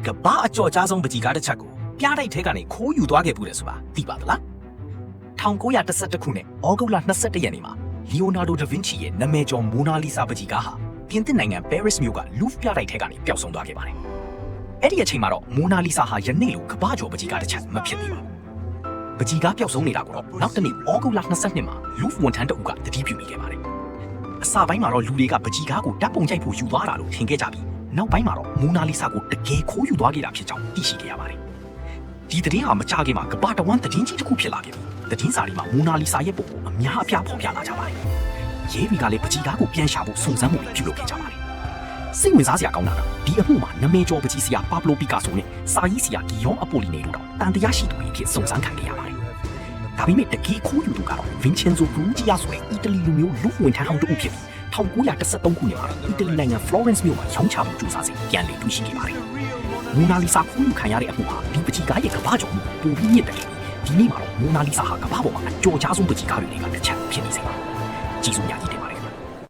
ကဘာအကျော်ကြားဆုံးပကြီးကားတစ်ချက်ကိုပြားတိုက်ထဲကနေခိုးယူသွားခဲ့ဘူးလေဆိုတာသိပါသလား1912ခုနှစ်ဩဂုတ်လ22ရက်နေ့မှာလီယိုနာဒိုဒါဗင်ချီရဲ့နာမည်ကျော်မိုနာလီဆာပကြီးကားဟာပြင်သစ်နိုင်ငံပဲရစ်မြို့ကလူးပြားတိုက်ထဲကနေပျောက်ဆုံးသွားခဲ့ပါတယ်အဲ့ဒီအချိန်မှာတော့မိုနာလီဆာဟာယနေ့လိုကဘာကျော်ပကြီးကားတစ်ချက်မဖြစ်သေးပါဘူးပကြီးကားပျောက်ဆုံးနေတာကိုတော့နောက်တနေ့ဩဂုတ်လ22မှာလူးဝန်ထမ်းတအုပ်ကတတိပြုမိခဲ့ပါတယ်အစပိုင်းမှာတော့လူတွေကပကြီးကားကိုဓာတ်ပုံရိုက်ဖို့ယူသွားတာလို့ထင်ခဲ့ကြပြီးနောက်ပိုင်းမှာတော့မိုနာလီဆာကိုတကယ်ခိုးယူသွားခဲ့တာဖြစ်ကြောင်းသိရှိခဲ့ရပါတယ်ဒီသတင်းဟာမကြခင်မှာကဘာတဝမ်းသတင်းကြီးတစ်ခုဖြစ်လာခဲ့ပြီးသတင်းစာတွေမှာမိုနာလီဆာရဲ့ပုံကိုအများအပြားဖော်ပြလာကြပါတယ်ရဲတွေကလည်းပကြီးကားကိုပြန်ရှာဖို့စုံစမ်းမှုတွေပြုလုပ်ခဲ့ကြပါတယ်စိတ်ဝင်စားစရာကောင်းတာကဒီအမှုမှာနာမည်ကျော်ပကြီးဆရာပါဘလိုပီကာဆိုနဲ့စာရေးဆရာဂီယောအပိုလီနေတို့တော့တန်တရားရှိသူတွေအဖြစ်စုံစမ်းခံခဲ့ရပါတယ်ဒါပေမဲ့တကယ်ခိုးယူသူကတော့ဗင်ချန်ဇိုဘရူဂျီယာဆိုတဲ့အီတလီလူမျိုးလူဝင်ထမ်းဟောင်းတဦးဖြစ်ပြီး1913ခုနှစ်မှာအီတလီနိုင်ငံ Florence မြို့မှာရောင်းချမှုကြိုးစားစဉ်ပြန်လည်တွေ့ရှိခဲ့ပါတယ်မိုနာလီဆာခိုးယူခံရတဲ့အမှုဟာဒီပကြီးကားရဲ့ကဘာကျော်မှုပုံပြီးမြင့်တက်ခဲ့ပြီးဒီနေ့မှာတော့မိုနာလီဆာဟာကဘာပေါ်မှာအကျော်ကြားဆုံးပကြီးကားတွေထဲကတစ်ချက်ဖြစ်နေစေပါကြည့်စုရည်တင်ပါ